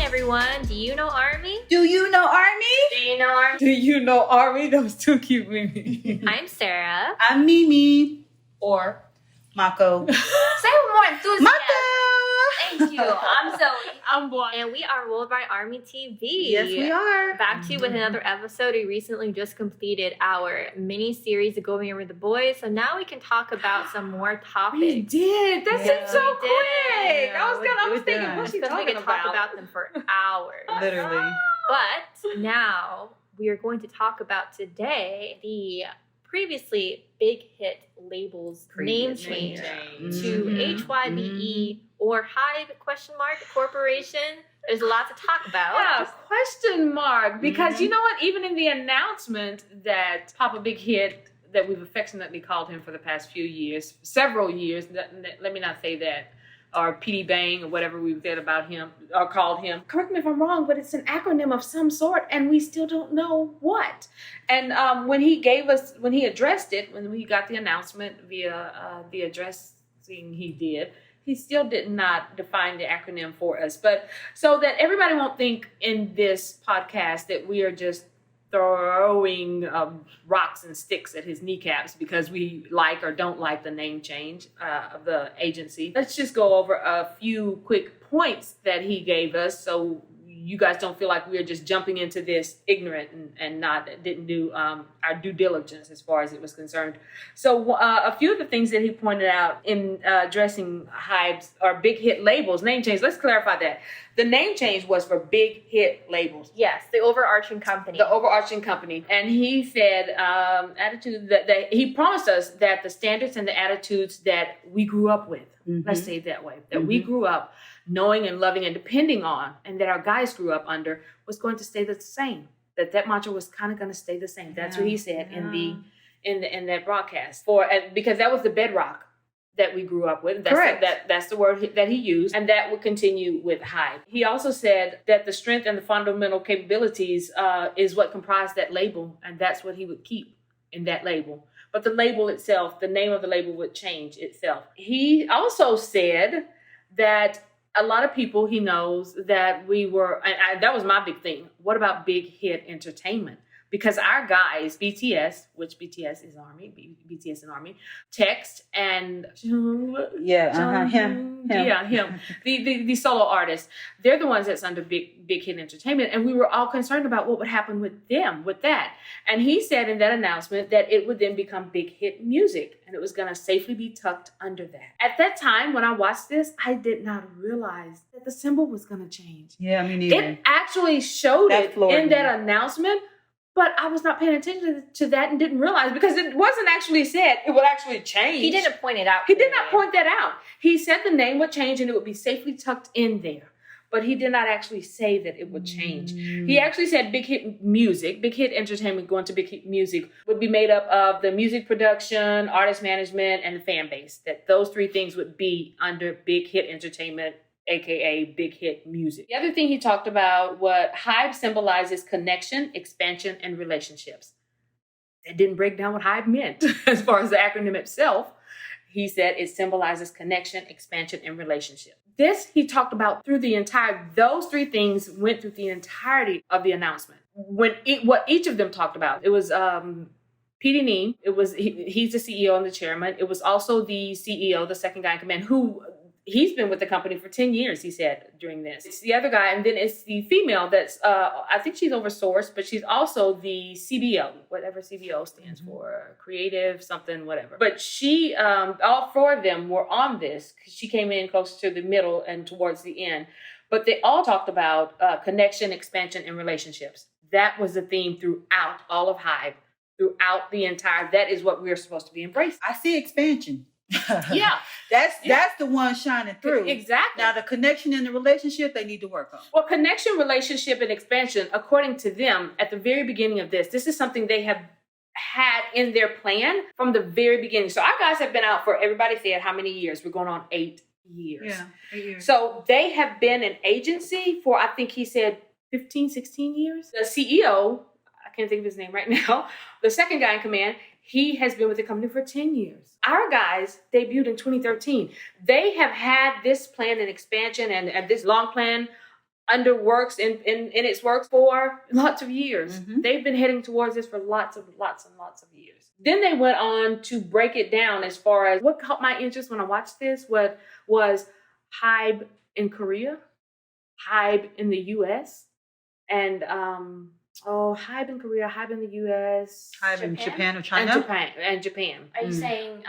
everyone. Do you know Army? Do you know Army? Do you know Army? Do you know Army? That was too cute, Mimi. I'm Sarah. I'm Mimi. Or Mako. Say with more enthusiasm. Mako! Thank you. I'm Zoe. I'm Boy. And we are World by Army TV. Yes, we are. Back to you with another episode. We recently just completed our mini-series of Going Over the Boys. So now we can talk about some more topics. We did. That seemed so quick. Yeah, I was thinking, done. what's she Because we talking could talk about? about them for hours. Literally. But now we are going to talk about today the previously big hit labels name change to HYBE or HYBE ? Corporation. There's a lot to talk about. Yeah, question mark. Because you know what? Even in the announcement that Papa Big Hit, that we've affectionately called him for the past few years, several years, let me not say that, or PD Bang or whatever we've said about him or called him. Correct me if I'm wrong, but it's an acronym of some sort and we still don't know what. And when he addressed it, when we got the announcement via the addressing he did, he still did not define the acronym for us. But so that everybody won't think in this podcast that we are just throwing rocks and sticks at his kneecaps because we like or don't like the name change of the agency. Let's just go over a few quick points that he gave us so you guys don't feel like we're just jumping into this ignorant and didn't do our due diligence as far as it was concerned. So a few of the things that he pointed out in addressing HYBE's or big hit labels, name change, let's clarify that. The name change was for big hit labels. Yes, the overarching company. The overarching company. And he said attitude that he promised us that the standards and the attitudes that we grew up with, let's say it that way, that we grew up knowing and loving and depending on, and that our guys grew up under, was going to stay the same. That mantra was kind of going to stay the same. That's what he said in that broadcast. Because that was the bedrock that we grew up with. That's the word that he used, and that would continue with HYBE. He also said that the strength and the fundamental capabilities is what comprised that label, and that's what he would keep in that label. But the label itself, the name of the label would change itself. He also said that a lot of people he knows that we were, and that was my big thing. What about big hit entertainment? Because our guys, BTS, which BTS is Army, BTS and Army, Text and him. The solo artists, they're the ones that's under big hit entertainment, and we were all concerned about what would happen with them with that. And he said in that announcement that it would then become big hit music, and it was going to safely be tucked under that. At that time, when I watched this, I did not realize that the symbol was going to change. Yeah, me neither. It actually showed it in that announcement. But I was not paying attention to that and didn't realize because it wasn't actually said it would actually change. He didn't point it out. He did not point that out. He said the name would change and it would be safely tucked in there. But he did not actually say that it would change. He actually said big hit music, big hit entertainment going to big hit music would be made up of the music production, artist management, and the fan base. That those three things would be under big hit entertainment, aka big hit music. The other thing he talked about, what HYBE symbolizes connection, expansion, and relationships. It didn't break down what HYBE meant as far as the acronym itself. He said it symbolizes connection, expansion, and relationship. This he talked about through those three things went through the entirety of the announcement. What each of them talked about, it was P.D. Nee, it was he's the CEO and the chairman. It was also the CEO, the second guy in command, who he's been with the company for 10 years, he said, during this. It's the other guy, and then it's the female that's, I think she's over source, but she's also the CBO, whatever CBO stands for, creative, something, whatever. But she, all four of them were on this, because she came in close to the middle and towards the end. But they all talked about connection, expansion, and relationships. That was the theme throughout all of HYBE, throughout the entire, that is what we're supposed to be embracing. I see expansion. Yeah. That's the one shining through. Exactly. Now the connection and the relationship they need to work on. Well, connection, relationship, and expansion, according to them, at the very beginning of this is something they have had in their plan from the very beginning. So our guys have been out for, everybody said, how many years? We're going on 8 years. Yeah, 8 years. So they have been an agency for, I think he said, 15, 16 years. The CEO, I can't think of his name right now, the second guy in command, he has been with the company for 10 years. Our guys debuted in 2013. They have had this plan and expansion and this long plan under works in its works for lots of years. Mhm. They've been heading towards this for lots and lots of years. Then they went on to break it down as far as what caught my interest when I watched this was HYBE in Korea, HYBE in the US, and HYBE in Korea, HYBE in the US, HYBE in Japan or China? and Japan. Are you saying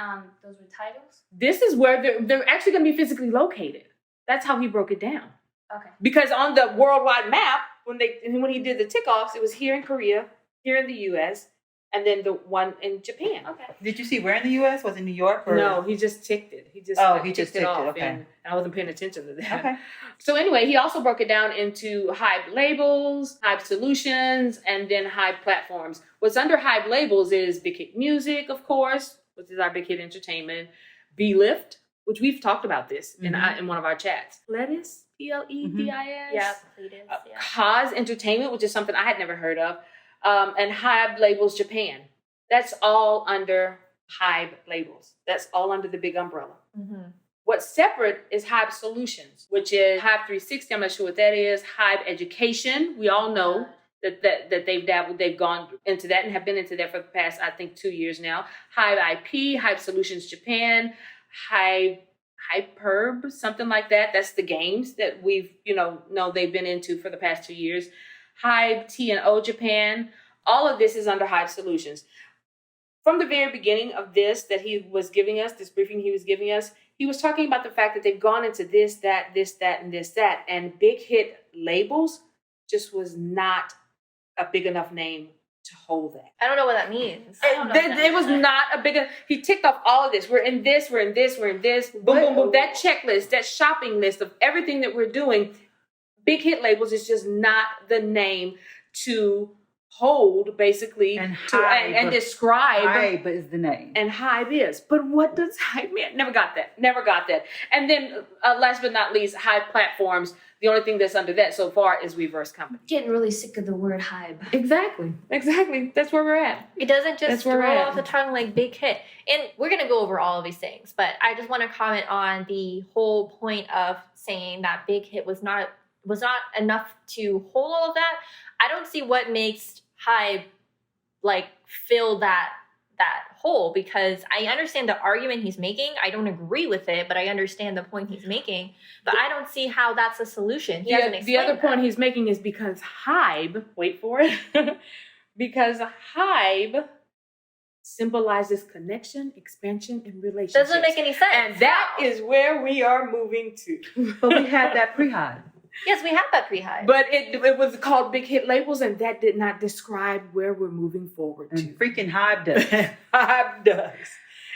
those were titles? This is where they're actually going to be physically located. That's how he broke it down. Okay. Because on the worldwide map, when he did the tick-offs, it was here in Korea, here in the US, and then the one in Japan. Okay. Did you see where in the U.S.? Was it New York? Or? No, he just ticked it. He just he just ticked it ticked off, it, okay. and I wasn't paying attention to that. Okay. So anyway, he also broke it down into HYBE labels, HYBE solutions, and then HYBE platforms. What's under HYBE labels is Big Hit Music, of course, which is our Big Hit Entertainment, B-Lift, which we've talked about this in one of our chats. Pledis, P-L-E-D-I-S. Yeah, Pledis. Yeah. Kaz Entertainment, which is something I had never heard of, and HYBE Labels Japan. That's all under HYBE labels. That's all under the big umbrella. Mm-hmm. What's separate is HYBE Solutions, which is HYBE 360. I'm not sure what that is. HYBE Education. We all know that they've dabbled. They've gone into that and have been into that for the past, I think, 2 years now. HYBE IP, HYBE Solutions Japan, HYBE, something like that. That's the games that we've, know they've been into for the past 2 years. HYBE T&O Japan. All of this is under HYBE Solutions. From the very beginning of this that he was giving us, this briefing he was giving us, he was talking about the fact that they've gone into this, that, and this, that. And Big Hit labels just was not a big enough name to hold that. I don't know what that means. It was not a big enough. He ticked off all of this. We're in this, we're in this, we're in this. Boom, boom, boom. That checklist, that shopping list of everything that we're doing, Big Hit labels is just not the name to hold, basically, and describe. HYBE is the name. And HYBE is. But what does HYBE mean? Never got that. And then, last but not least, HYBE platforms. The only thing that's under that so far is Reverse Company. Getting really sick of the word HYBE. Exactly. That's where we're at. It doesn't just where we're roll at. off the tongue like Big Hit. And we're going to go over all of these things, but I just want to comment on the whole point of saying that Big Hit was not enough to hold all of that. I don't see what makes HYBE fill that hole, because I understand the argument he's making. I don't agree with it, but I understand the point he's making. But I don't see how that's a solution. He hasn't explained the other that. point he's making is because HYBE, wait for it, because HYBE symbolizes connection, expansion, and relationships. Doesn't make any sense. And that is where we are moving to. But we had that pre-HYBE. Yes, we have that pre-HYBE. But it was called Big Hit Labels, and that did not describe where we're moving forward to. And freaking HYBE does. HYBE does.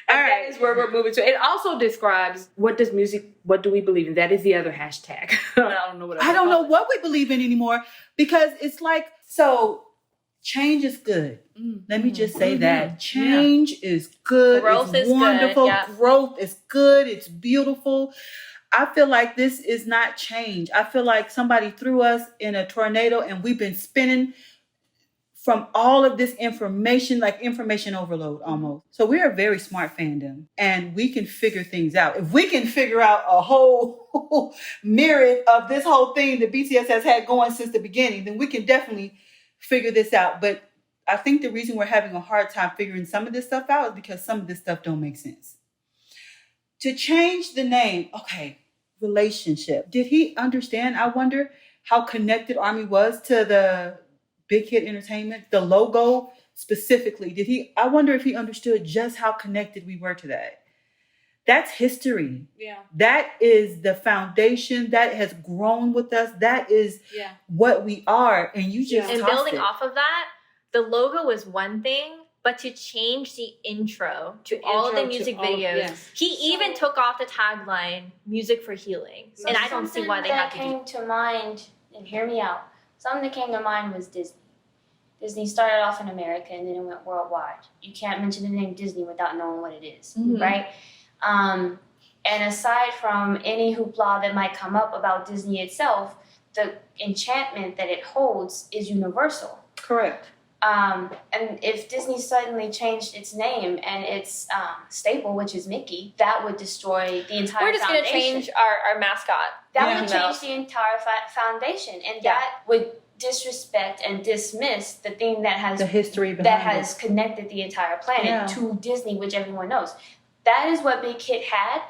And that is where we're moving to. It also describes what do we believe in? That is the other hashtag. I don't know what we believe in anymore, because it's like, so change is good. Let me just say that. Change is good. Growth it's is wonderful. good. Yeah. Growth is good. It's beautiful. I feel like this is not change. I feel like somebody threw us in a tornado and we've been spinning from all of this information, like information overload almost. So we're a very smart fandom and we can figure things out. If we can figure out a whole myriad of this whole thing that BTS has had going since the beginning, then we can definitely figure this out. But I think the reason we're having a hard time figuring some of this stuff out is because some of this stuff don't make sense. To change the name, okay, relationship. Did he understand, I wonder, how connected ARMY was to the Big Hit Entertainment, the logo specifically? I wonder if he understood just how connected we were to that. That's history. Yeah. That is the foundation that has grown with us. That is what we are. And you just And tossed building it. off of that, the logo was one thing, but to change the intro to all of the music videos, he even took off the tagline, music for healing. So and I don't see why they had to do something that came to mind, and hear me out, something that came to mind was Disney. Disney started off in America and then it went worldwide. You can't mention the name Disney without knowing what it is, right? And aside from any hoopla that might come up about Disney itself, the enchantment that it holds is universal. Correct. And if Disney suddenly changed its name and its staple, which is Mickey, that would destroy the entire We're just going to foundation. change our mascot. That would change the entire foundation, and that would disrespect and dismiss the thing that has The history behind that has connected the entire planet to Disney, which everyone knows. That is what Big Hit had,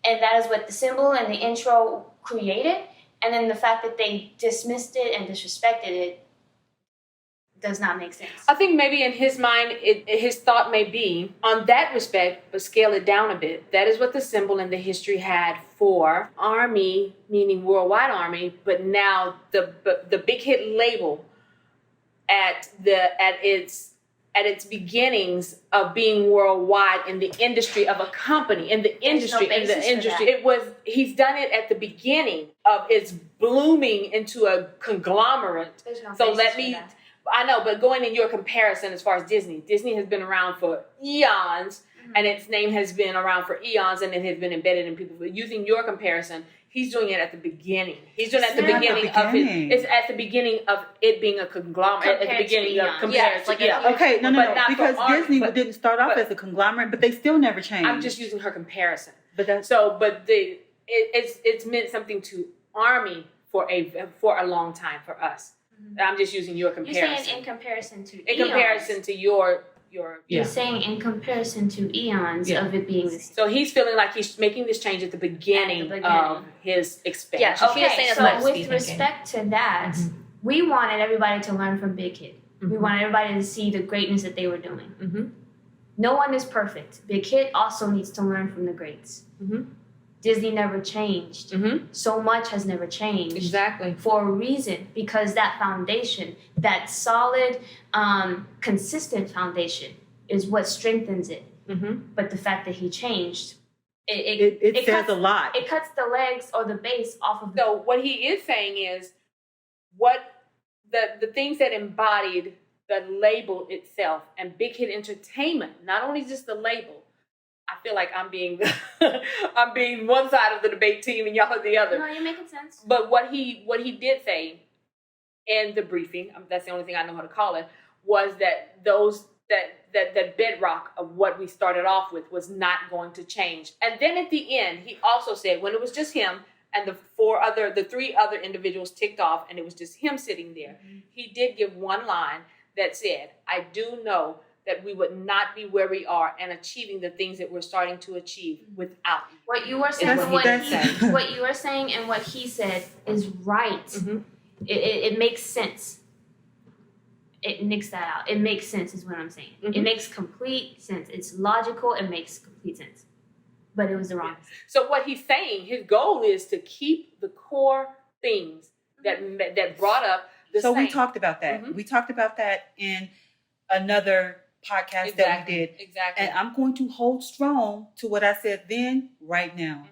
and that is what the symbol and the intro created. And then the fact that they dismissed it and disrespected it does not make sense. I think maybe in his mind, his thought may be on that respect, but scale it down a bit. That is what the symbol and the history had for Army, meaning Worldwide Army, but now the Big Hit label at its beginnings of being worldwide in the industry of a company, he's done it at the beginning of its blooming into a conglomerate. There's no So basis for that. I know, but going in your comparison as far as Disney has been around for eons, and its name has been around for eons, and it has been embedded in people. But using your comparison, he's doing it at the beginning. He's doing it at the beginning of it. It's at the beginning of it being a conglomerate. At the beginning of comparison. Okay, no, because Army, Disney didn't start off as a conglomerate, but they still never changed. I'm just using her comparison. But that's it's meant something to Army for a long time for us. I'm just using your comparison. You're saying in comparison to in comparison to your You're saying in comparison to eons of it being this. So he's feeling like he's making this change at the beginning, of his expansion. Yeah, so with respect to that, we wanted everybody to learn from Big Hit. We wanted everybody to see the greatness that they were doing. No one is perfect. Big Hit also needs to learn from the greats. Disney never changed. So much has never changed. Exactly. For a reason, because that foundation, that solid, consistent foundation is what strengthens it. But the fact that he changed, it says a lot. It cuts the legs or the base off of So what he is saying is what the things that embodied the label itself and Big Hit Entertainment, not only just the label. I feel like I'm being one side of the debate team and y'all are the other. No, you're making sense. But what he did say in the briefing, that's the only thing I know how to call it, was that that bedrock of what we started off with was not going to change. And then at the end, he also said when it was just him and the three other individuals ticked off and it was just him sitting there, he did give one line that said, "I do know that we would not be where we are and achieving the things that we're starting to achieve without you." What you were saying, what you were saying, and what he said is right. It makes sense. It nicks that out. It makes sense, is what I'm saying. It makes complete sense. It's logical. It makes complete sense. But it was the wrong. So what he's saying, his goal is to keep the core things that brought up the same. We talked about that. We talked about that in another podcast that we did. Exactly. And I'm going to hold strong to what I said then, right now.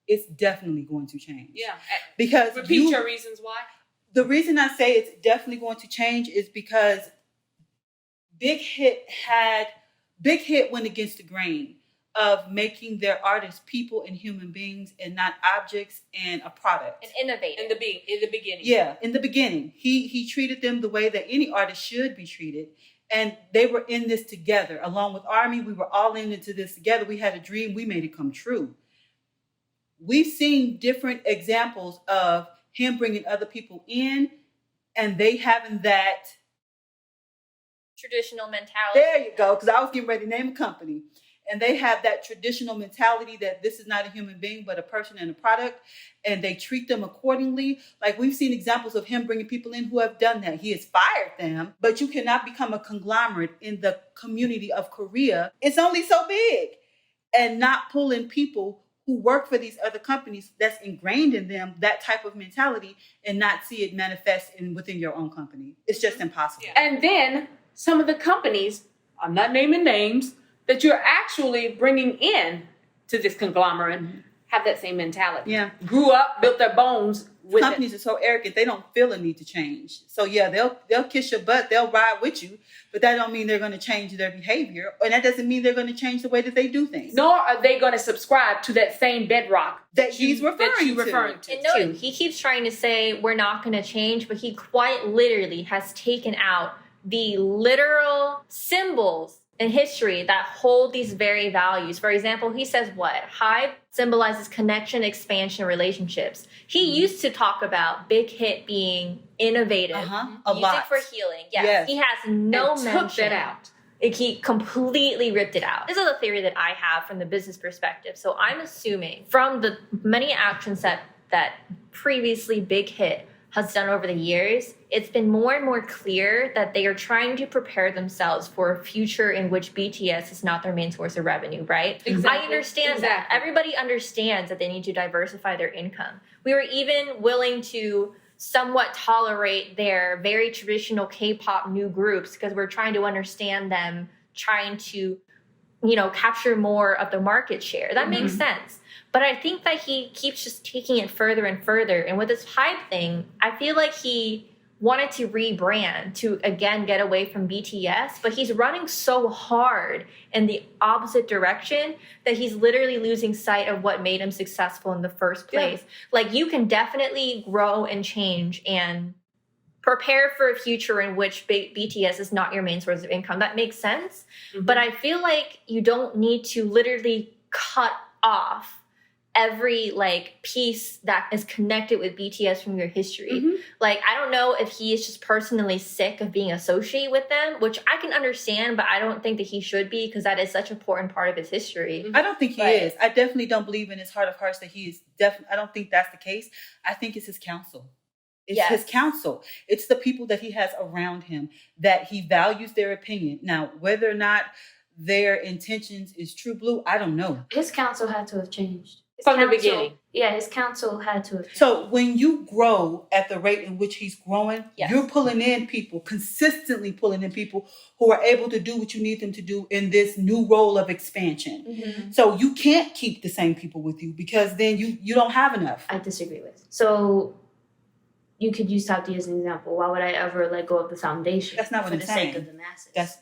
It's definitely going to change. Yeah. Because repeat your reasons why. The reason I say it's definitely going to change is because Big Hit went against the grain of making their artists people and human beings and not objects and a product. And innovative. In the beginning. Yeah, in the beginning. He treated them the way that any artist should be treated. And they were in this together. Along with Army, we were all into this together. We had a dream. We made it come true. We've seen different examples of him bringing other people in and they having that traditional mentality. There you go, because I was getting ready to name a company. And they have that traditional mentality that this is not a human being, but a person and a product. And they treat them accordingly. Like we've seen examples of him bringing people in who have done that. He has fired them, but you cannot become a conglomerate in the community of Korea. It's only so big. And not pull in people who work for these other companies that's ingrained in them, that type of mentality, and not see it manifest within your own company. It's just impossible. Yeah. And then some of the companies, I'm not naming names, that you're actually bringing in to this conglomerate have that same mentality. Yeah. Grew up, built their bones with companies are so arrogant, they don't feel a need to change. So yeah, they'll kiss your butt, they'll ride with you, but that don't mean they're going to change their behavior, and that doesn't mean they're going to change the way that they do things. Nor are they going to subscribe to that same bedrock that he's referring to. And no, he keeps trying to say we're not going to change, but he quite literally has taken out the literal symbols in history that hold these very values. For example, he says what? HYBE symbolizes connection, expansion, relationships. He used to talk about Big Hit being innovative, A music lot for healing. Yes. He has no and mention. took that out. He completely ripped it out. This is a theory that I have from the business perspective. So I'm assuming from the many actions that previously Big Hit has done over the years, it's been more and more clear that they are trying to prepare themselves for a future in which BTS is not their main source of revenue, right? Exactly. I understand that. Everybody understands that they need to diversify their income. We were even willing to somewhat tolerate their very traditional K-pop new groups because we're trying to understand them, trying to, capture more of the market share. That makes sense. But I think that he keeps just taking it further and further. And with this HYBE thing, I feel like he wanted to rebrand to, again, get away from BTS. But he's running so hard in the opposite direction that he's literally losing sight of what made him successful in the first place. Yeah. Like, you can definitely grow and change and prepare for a future in which BTS is not your main source of income. That makes sense. But I feel like you don't need to literally cut off every piece that is connected with BTS from your history. I don't know if he is just personally sick of being associated with them, which I can understand, but I don't think that he should be because that is such an important part of his history. I don't think he is. I definitely don't believe in his heart of hearts that he is I don't think that's the case. I think it's his counsel. It's his counsel. It's the people that he has around him that he values their opinion. Now, whether or not their intentions is true blue, I don't know. His counsel had to have changed. From the beginning. Yeah, his counsel had to have changed. So when you grow at the rate in which he's growing, you're pulling in people, consistently pulling in people who are able to do what you need them to do in this new role of expansion. So you can't keep the same people with you because then you don't have enough. I disagree with. So you could use Top D as an example. Why would I ever let go of the foundation? That's not what I'm saying. For the sake of the masses.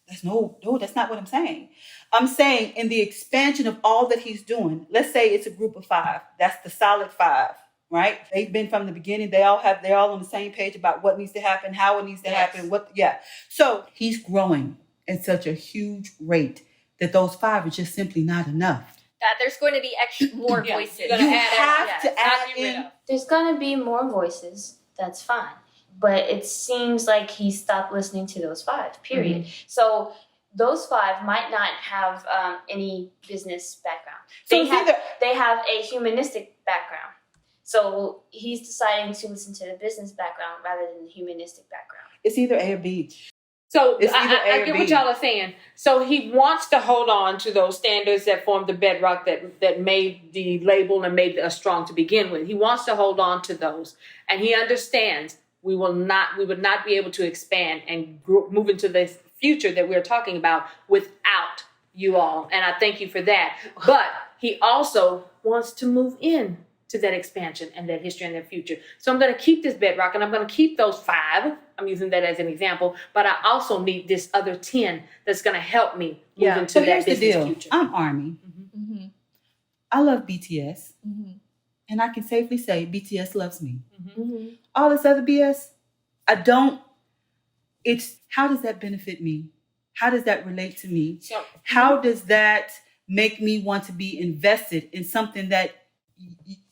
That's not what I'm saying. I'm saying in the expansion of all that he's doing, let's say it's a group of 5. That's the solid 5, right? They've been from the beginning. They're all on the same page about what needs to happen, how it needs to happen. So he's growing at such a huge rate that those 5 are just simply not enough. That there's going to be more voices. You have to add in. There's going to be more voices. That's fine. But it seems like he stopped listening to those 5, period. So those 5 might not have any business background. They have a humanistic background. So he's deciding to listen to the business background rather than the humanistic background. It's either A or B. So I get what y'all are saying. So he wants to hold on to those standards that formed the bedrock that made the label and made us strong to begin with. He wants to hold on to those. And he understands we would not be able to expand and move into this future that we're talking about without you all. And I thank you for that. But he also wants to move in to that expansion and that history and that future. So I'm going to keep this bedrock and I'm going to keep those 5. I'm using that as an example. But I also need this other 10 that's going to help me move into that business future. I'm Army. I love BTS. And I can safely say BTS loves me. All this other BS, I don't. It's how does that benefit me? How does that relate to me? How does that make me want to be invested in something that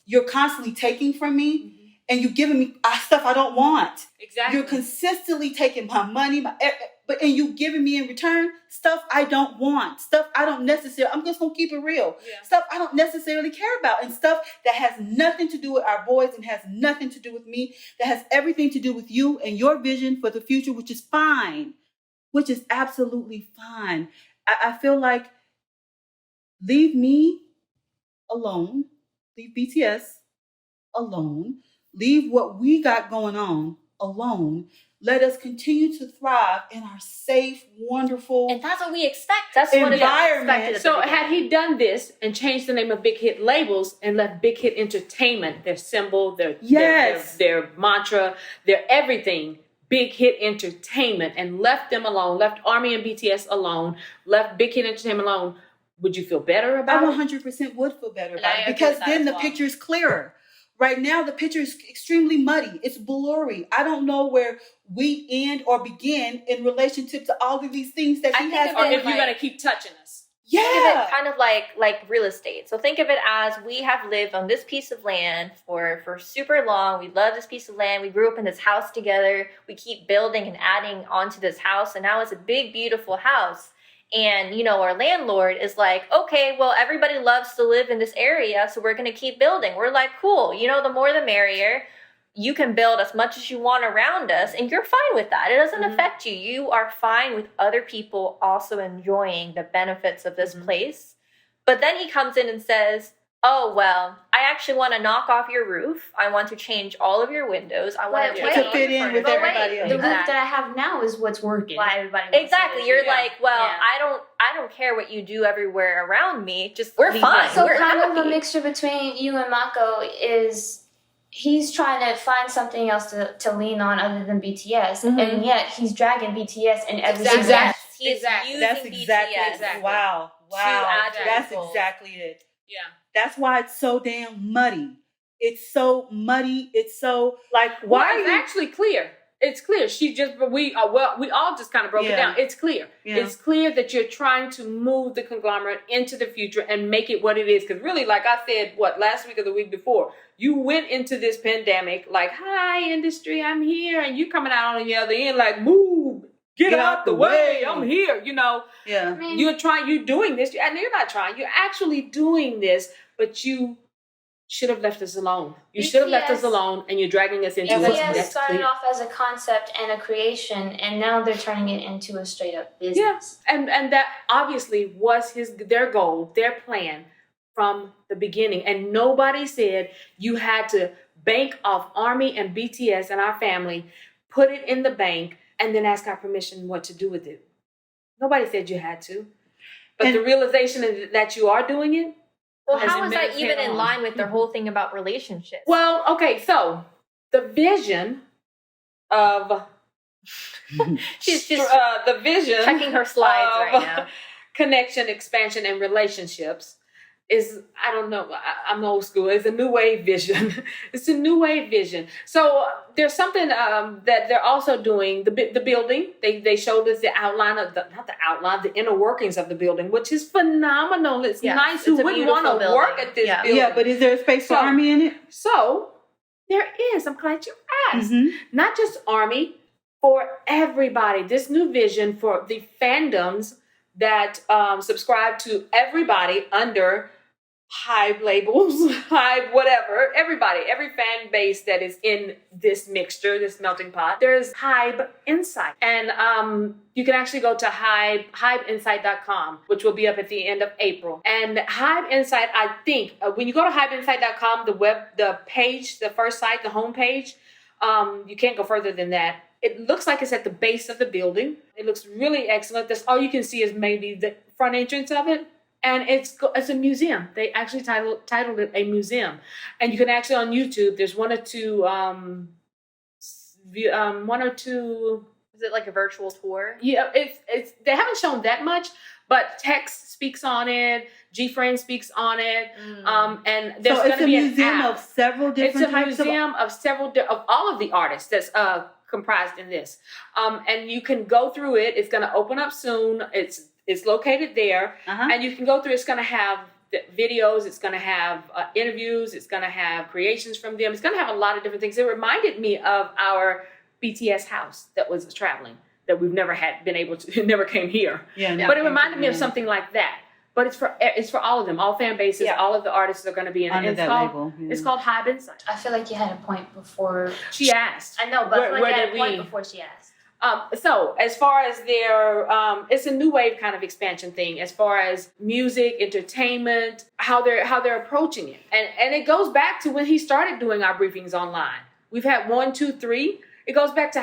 you're constantly taking from me and you're giving me stuff I don't want? Exactly. You're consistently taking my money, and you giving me in return stuff I don't want, stuff I don't necessarily, I'm just going to keep it real, stuff I don't necessarily care about, and stuff that has nothing to do with our boys and has nothing to do with me, that has everything to do with you and your vision for the future, which is fine, which is absolutely fine. I feel like leave me alone, leave BTS alone, leave what we got going on alone. Let us continue to thrive in our safe, wonderful, and that's what we expect. That's what environment. So had he done this and changed the name of Big Hit Labels and left Big Hit Entertainment, their symbol, their mantra, their everything, Big Hit Entertainment, and left them alone, left Army and BTS alone, left Big Hit Entertainment alone, would you feel better about it? I 100% would feel better about it because then the picture is clearer. Right now, the picture is extremely muddy. It's blurry. I don't know where we end or begin in relationship to all of these things that he has. Or if you're going to keep touching us. Yeah. Think of it kind of like real estate. So think of it as we have lived on this piece of land for super long. We love this piece of land. We grew up in this house together. We keep building and adding onto this house. And now it's a big, beautiful house. And, you know, our landlord is like, okay, well, everybody loves to live in this area, so we're going to keep building. We're like, cool. You know, the more the merrier. You can build as much as you want around us, and you're fine with that. It doesn't affect you. You are fine with other people also enjoying the benefits of this place. But then he comes in and says, oh, well, I actually want to knock off your roof. I want to change all of your windows. I want to fit in with everybody else. The roof that I have now is what's working. Why everybody exactly. You're like, well, I don't care what you do everywhere around me. Just we're fine. So we're kind happy. of a mixture between you and Mako is he's trying to find something else to lean on other than BTS, and yet he's dragging BTS in every single He is using That's BTS. exactly. Wow. That's exactly it. Yeah. That's why it's so damn muddy. It's so muddy. It's so like why Well, are it's you actually clear. It's clear. We all just kind of broke it down. It's clear. Yeah. It's clear that you're trying to move the conglomerate into the future and make it what it is. Because really, like I said, last week or the week before, you went into this pandemic like, hi, industry, I'm here. And you coming out on the other end like, move, get out the way. I'm here, you know. Yeah. I mean, You're doing this. And you're not trying. You're actually doing this, but you should have left us alone. You should have left us alone, and you're dragging us into it. BTS started off as a concept and a creation, and now they're turning it into a straight up business. Yeah. And that obviously was their goal, their plan from the beginning. And nobody said you had to bank off ARMY and BTS and our family, put it in the bank, and then ask our permission what to do with it. Nobody said you had to. But the realization that you are doing it. Well, how is that even in line with their whole thing about relationships? Well, okay, so the vision of she's just the vision checking her slides right now. Connection, expansion, and relationships is, I don't know, I'm old school. It's a new wave vision. It's a new wave vision. So there's something that they're also doing. The building, they showed us the outline of the inner workings of the building, which is phenomenal. It's nice. Who wouldn't want to work at this building? Yeah, but is there a space for ARMY in it? So there is. I'm glad you asked. Mm-hmm. Not just ARMY, for everybody. This new vision for the fandoms that subscribe to everybody under HYBE labels, HYBE, whatever, everybody, every fan base that is in this mixture, this melting pot. There's HYBE Insight. And you can actually go to HYBEinsight.com, which will be up at the end of April. And HYBE Insight, I think, when you go to HYBEinsight.com, the page, the first site, the homepage, you can't go further than that. It looks like it's at the base of the building. It looks really excellent. That's all you can see is maybe the front entrance of it. And it's a museum. They actually titled it a museum. And you can actually on YouTube, there's one or two. Is it like a virtual tour? Yeah, it's they haven't shown that much, but Tex speaks on it. G-Friend speaks on it. And there's going to be a museum of several different types It's a museum of all of the artists that's comprised in this. And you can go through it. It's going to open up soon. It's located there, and you can go through. It's going to have the videos. It's going to have interviews. It's going to have creations from them. It's going to have a lot of different things. It reminded me of our BTS house that was traveling, that we've never been able to. It never came here. But it reminded me of something like that. But it's for all of them, all fan bases. All of the artists are going to be in it. Under that label. Yeah. It's called HYBE Insight. I feel like you had a point before she asked. I know, but I feel like you had a point before she asked. So as far as their, it's a new wave kind of expansion thing. As far as music, entertainment, how they're approaching it, and it goes back to when he started doing our briefings online. We've had 1, 2, 3. It goes back to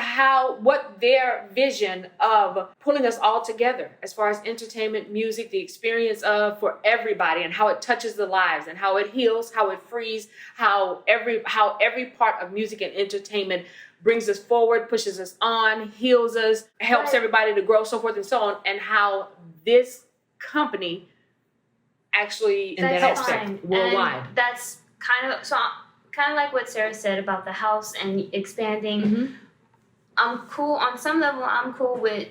what their vision of pulling us all together as far as entertainment, music, the experience for everybody, and how it touches the lives, and how it heals, how it frees, how every part of music and entertainment brings us forward, pushes us on, heals us, helps everybody to grow, so forth and so on, and how this company actually helps them worldwide. And that's kind of kind of like what Sarah said about the house and expanding. Mm-hmm. I'm cool on some level. I'm cool with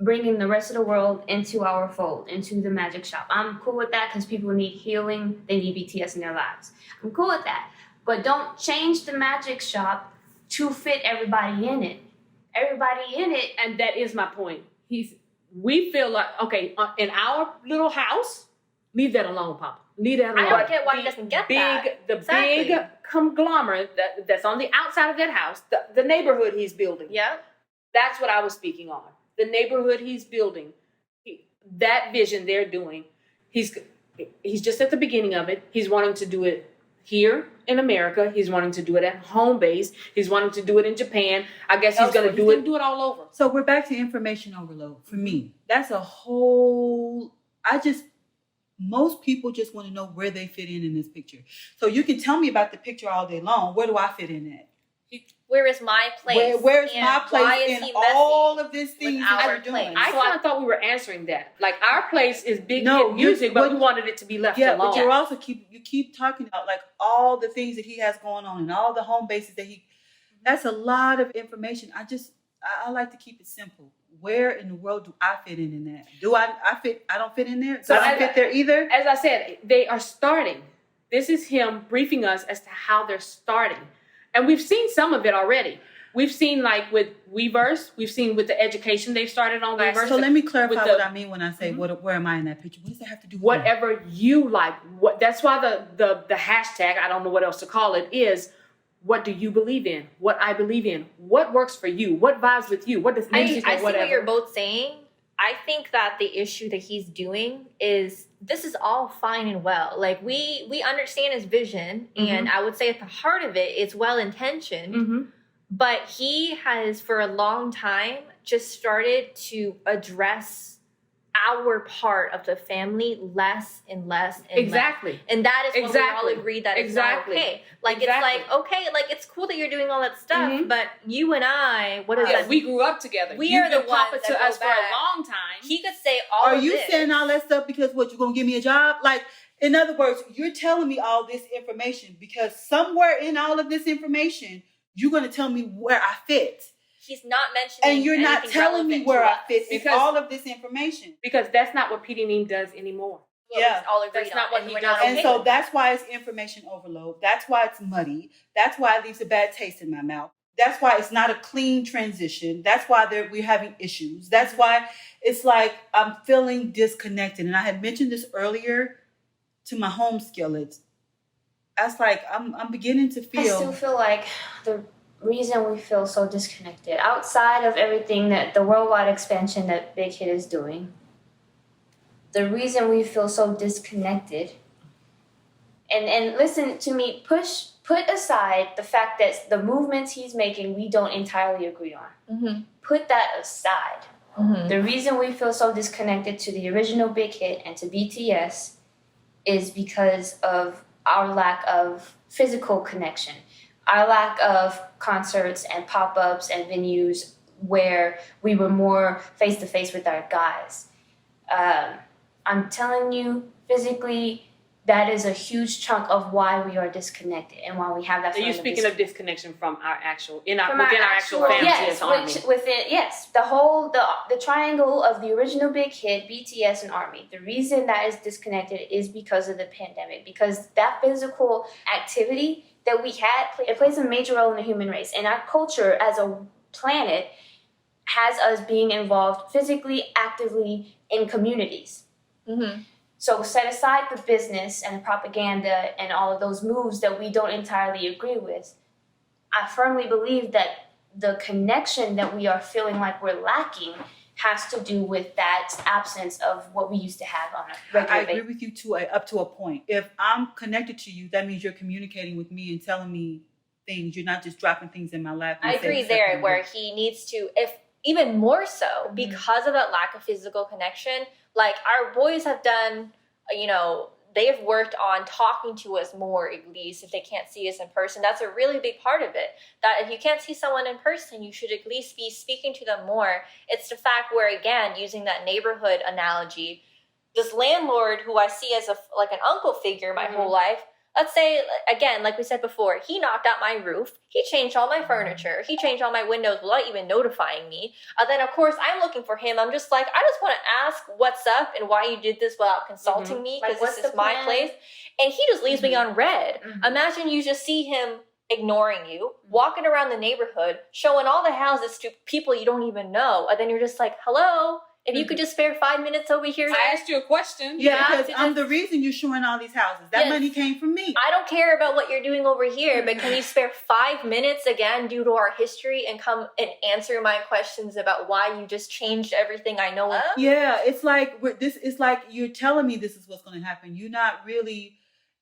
bringing the rest of the world into our fold, into the magic shop. I'm cool with that because people need healing. They need BTS in their lives. I'm cool with that. But don't change the magic shop to fit everybody in it. Everybody in it. And that is my point. We feel like, okay, in our little house, leave that alone, Papa. Leave that alone. I don't get why he doesn't get that. The Exactly. big conglomerate that's on the outside of that house, the neighborhood he's building. Yeah. That's what I was speaking on. The neighborhood he's building, that vision they're doing, he's just at the beginning of it. He's wanting to do it here in America. He's wanting to do it at home base. He's wanting to do it in Japan. I guess he's going to do it all over. So we're back to information overload for me. That's a whole, most people just want to know where they fit in this picture. So you can tell me about the picture all day long. Where do I fit in at? Where is my place? Where's and my why place is in he all messy of these with things our that we're place? doing? I kind of thought we were answering that. Like, our place is big No, hit music, but what- we wanted it to be left Yeah, alone. but you're also keep talking about like all the things that he has going on and all the home bases that that's a lot of information. I like to keep it simple. Where in the world do I fit in that? Do I fit? I don't fit in there. So I don't fit there either. As I said, they are starting. This is him briefing us as to how they're starting. And we've seen some of it already. We've seen like with Weverse, we've seen with the education they've started on Weverse. So let me clarify with what I mean when I say where am I in that picture? What does that have to do with that? whatever you like. That's why the hashtag, I don't know what else to call it, is what do you believe in? What I believe in. What works for you? What vibes with you? What does I music see or whatever? what you're both saying. I think that the issue that he's doing is this is all fine and well. Like we understand his vision, and I would say at the heart of it, it's well intentioned. Mm-hmm. But he has, for a long time, just started to address our part of the family less and less and Exactly. less. And that is when Exactly. we all agreed that it's Exactly. not okay. Like, Exactly. it's like, okay, like, it's cool that you're doing all that stuff, Mhm. but you and I, what is Yeah, that? we grew up together. We You've are the been Papa ones to that go us for back. a long time. He could say all Are of you this. saying all that stuff because what, you're going to give me a job? Like, in other words, you're telling me all this information because somewhere in all of this information, you're going to tell me where I fit. He's not mentioning And you're not anything telling me relevant where to I us. fit in Because- all of this information. Because that's not what PD Neem does anymore. What Yeah. we all agreed That's not on, what and he we're does. not And okay so with that's why it's information overload. That's why it's muddy. That's why it leaves a bad taste in my mouth. That's why it's not a clean transition. That's why we're having issues. That's why it's like I'm feeling disconnected. And I had mentioned this earlier to my home skillets. That's like I'm beginning to I still feel. feel like the reason we feel so disconnected, outside of everything that the worldwide expansion that Big Hit is doing, the reason we feel so disconnected, and listen to me, put aside the fact that the movements he's making we don't entirely agree on. Mm-hmm. Put that aside. Mm-hmm. The reason we feel so disconnected to the original Big Hit and to BTS is because of our lack of physical connection, our lack of concerts and pop-ups and venues where we were more face-to-face with our guys. I'm telling you, physically, that is a huge chunk of why we are disconnected and why we have that Are you feeling speaking of disconnection from our actual, within our actual family yes, as Army? The triangle of the original Big Hit, BTS, and Army. The reason that is disconnected is because of the pandemic, because that physical activity that we had, it plays a major role in the human race, and our culture as a planet has us being involved physically, actively in communities. Mm-hmm. So set aside the business and the propaganda and all of those moves that we don't entirely agree with. I firmly believe that the connection that we are feeling like we're lacking has to do with that absence of what we used to have on a regular I agree basis. with you up to a point. If I'm connected to you, that means you're communicating with me and telling me things. You're not just dropping things in my lap. and I agree saying there something. where he needs to, if even more so, because of that lack of physical connection. Like, our boys have done, they have worked on talking to us more, at least, if they can't see us in person. That's a really big part of it. That if you can't see someone in person, you should at least be speaking to them more. It's the fact where, again, using that neighborhood analogy, this landlord who I see as like an uncle figure my whole life, let's say, again, like we said before, he knocked out my roof. He changed all my furniture. He changed all my windows without even notifying me. Then, of course, I'm looking for him. I'm just like, I just want to ask what's up and why you did this without consulting me, because Like, this is my place. And he just leaves me on red. Imagine you just see him ignoring you, walking around the neighborhood, showing all the houses to people you don't even know. And then you're just like, hello? If you could just spare 5 minutes over here. I asked you a question. Yeah, because I'm the reason you're showing all these houses. That money came from me. I don't care about what you're doing over here, but can you spare 5 minutes again due to our history and come and answer my questions about why you just changed everything I know? Yeah, it's like it's like you're telling me this is what's going to happen. You're not really,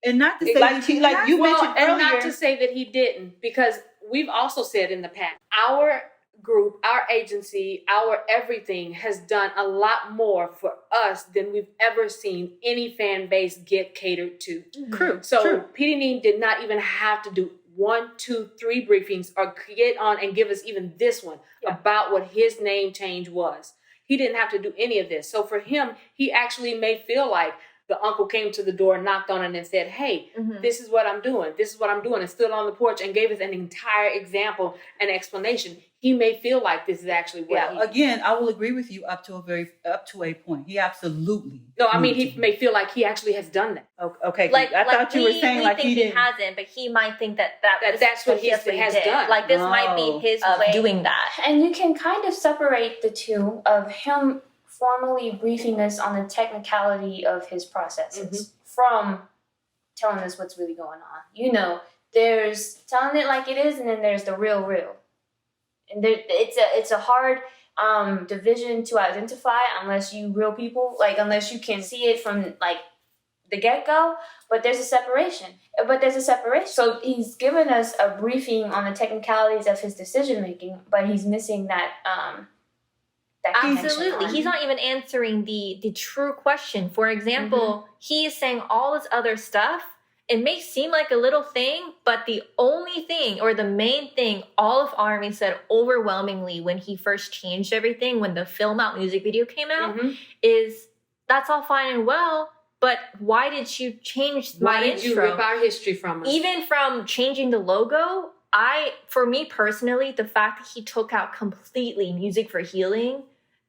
and not to say that you mentioned earlier, and not to say that he didn't, because we've also said in the past, our group, our agency, our everything has done a lot more for us than we've ever seen any fan base get catered to. True. So PD Neem did not even have to do 1, 2, 3 briefings or get on and give us even this one about what his name change was. He didn't have to do any of this. So for him, he actually may feel like the uncle came to the door, knocked on it, and said, hey, this is what I'm doing. This is what I'm doing. And stood on the porch and gave us an entire example and explanation. He may feel like this is actually what again, I will agree with you up to a point. He absolutely. No, I mean, he may feel like he actually has done that. Okay. I thought you were saying like he didn't. He hasn't, but he might think that's what he has done. Like this might be his way of doing that. And you can kind of separate the two of him formally briefing us on the technicality of his processes from telling us what's really going on. You know, there's telling it like it is, and then there's the real. And it's a hard division to identify unless you real people, like unless you can see it from like the get-go. But there's a separation. So he's given us a briefing on the technicalities of his decision making, but he's missing that. Absolutely. He's not even answering the true question. For example, he is saying all this other stuff. It may seem like a little thing, but the only thing or the main thing all of Army said overwhelmingly when he first changed everything, when the Film Out music video came out, is that's all fine and well, but why did you change my intro? Why did you rip our history from us? Even from changing the logo, for me personally, the fact that he took out completely Music for Healing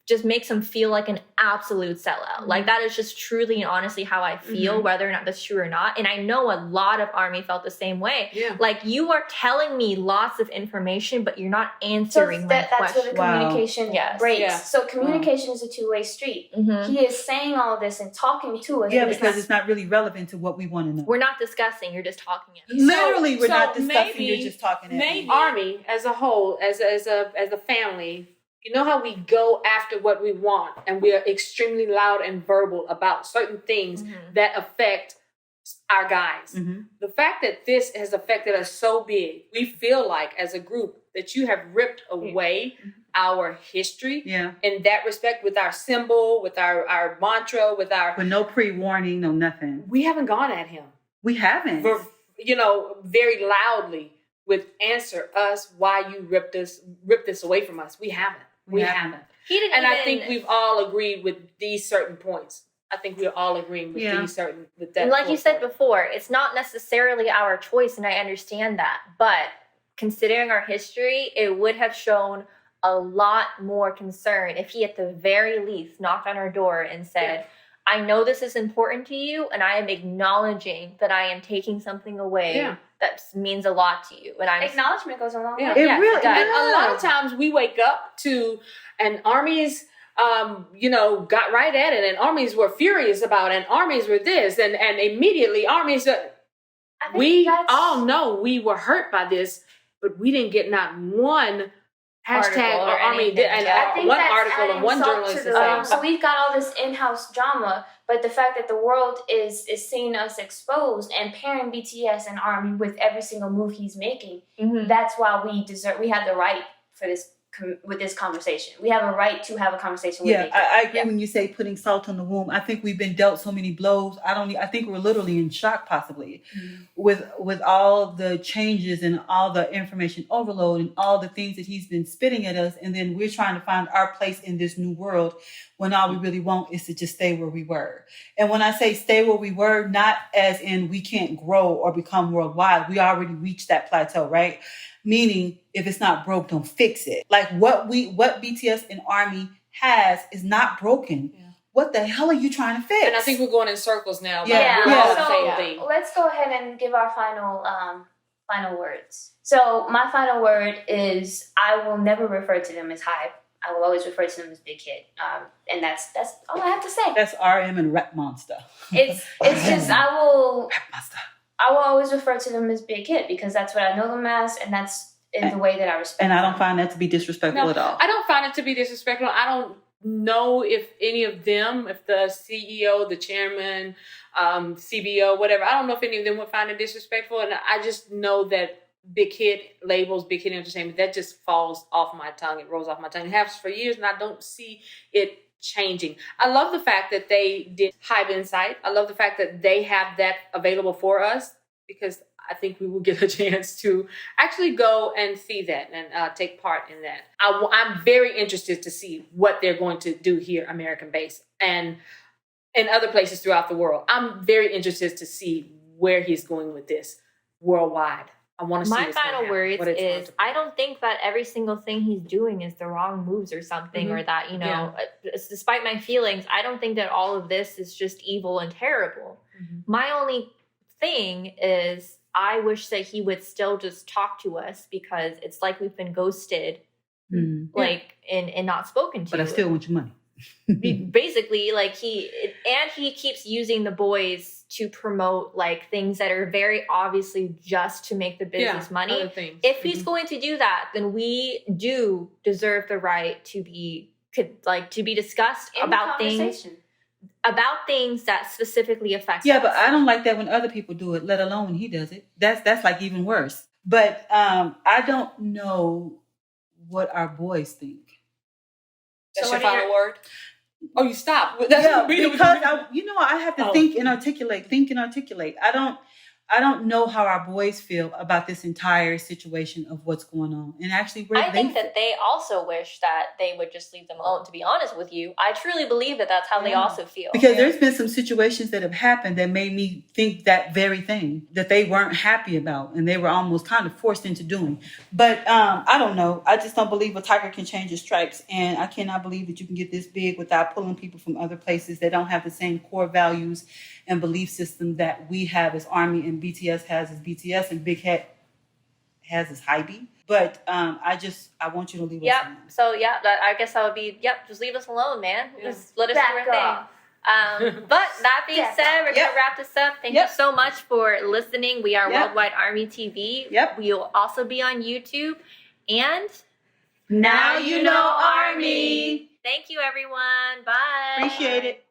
just makes him feel like an absolute sellout. Like that is just truly and honestly how I feel, whether or not that's true or not. And I know a lot of Army felt the same way. Yeah. Like you are telling me lots of information, but you're not answering my question. That's where the communication breaks. Yeah. So communication is a two-way street. He is saying all this and talking to us. Yeah, because it's not really relevant to what we want to know. We're not discussing, you're just talking at us. Literally, we're not discussing, you're just talking at me. Army as a whole, as a family, you know how we go after what we want and we are extremely loud and verbal about certain things that affect our guys. The fact that this has affected us so big, we feel like as a group that you have ripped away our history in that respect, with our symbol, with our mantra, with no pre-warning, no nothing. We haven't gone at him. We haven't. Very loudly with answer us why you ripped this away from us. We haven't. We haven't. I think we've all agreed with these certain points. I think we're all agreeing with these certain with that. And like you said before, it's not necessarily our choice, and I understand that. But considering our history, it would have shown a lot more concern if he at the very least knocked on our door and said, I know this is important to you, and I am acknowledging that I am taking something away that means a lot to you. And acknowledgement goes a long way. It really does. And a lot of times we wake up to an Army's, got right at it, and Armies were furious about it, and Armies were this, and immediately Armies. We all know we were hurt by this, but we didn't get not one hashtag or Army did, and one article and one journalist. So we've got all this in-house drama, but the fact that the world is seeing us exposed and pairing BTS and Army with every single move he's making, that's why we have the right for this with this conversation. We have a right to have a conversation with Yeah, Big Hit. I agree when you say putting salt in the wound. I think we've been dealt so many blows. I think we're literally in shock, possibly, with all the changes and all the information overload and all the things that he's been spitting at us, and then we're trying to find our place in this new world when all we really want is to just stay where we were. And when I say stay where we were, not as in we can't grow or become worldwide. We already reached that plateau, right? Meaning, if it's not broke, don't fix it. Like what BTS and ARMY has is not broken. Yeah. What the hell are you trying to fix? And I think we're going in circles now. Yeah. So let's go ahead and give our final words. So my final word is I will never refer to them as HYBE. I will always refer to them as Big Hit. And that's all I have to say. That's RM and Rap Monster. It's just Rap Monster. I will always refer to them as Big Hit because that's what I know them as, and that's in the way that I respect them. And I don't find that to be disrespectful at all. I don't find it to be disrespectful. I don't know if any of them, if the CEO, the chairman, CBO, whatever, I don't know if any of them would find it disrespectful. And I just know that Big Hit labels, Big Hit Entertainment, that just falls off my tongue. It rolls off my tongue. It has for years, and I don't see it changing. I love the fact that they did HYBE Insight. I love the fact that they have that available for us because I think we will get a chance to actually go and see that and take part in that. I'm very interested to see what they're going to do here, American-based, and in other places throughout the world. I'm very interested to see where he's going with this worldwide. I want to see my final words is I don't think that every single thing he's doing is the wrong moves or something, or that, you know, despite my feelings, I don't think that all of this is just evil and terrible. My only thing is I wish that he would still just talk to us because it's like we've been ghosted, like, and not spoken to. But I still want your money. Basically, like he keeps using the boys to promote like things that are very obviously just to make the business money. If he's going to do that, then we do deserve the right to be discussed about things that specifically affect us. Yeah, but I don't like that when other people do it, let alone when he does it. That's like even worse. But I don't know what our boys think. That's your final word? Oh, you stop. Because I have to think and articulate. I don't know how our boys feel about this entire situation of what's going on. And actually, I think that they also wish that they would just leave them alone, to be honest with you. I truly believe that that's how they also feel. Because there's been some situations that have happened that made me think that very thing, that they weren't happy about and they were almost kind of forced into doing. But I don't know. I just don't believe a tiger can change his stripes. And I cannot believe that you can get this big without pulling people from other places that don't have the same core values and belief system that we have as ARMY and BTS has as BTS and Big Hit has as HYBE. But I want you to leave us alone. So I guess I would be, just leave us alone, man. Just let us do our thing. But that being said, we're going to wrap this up. Thank you so much for listening. We are Worldwide Army TV. We will also be on YouTube. And now you know ARMY. Thank you, everyone. Bye. Appreciate it.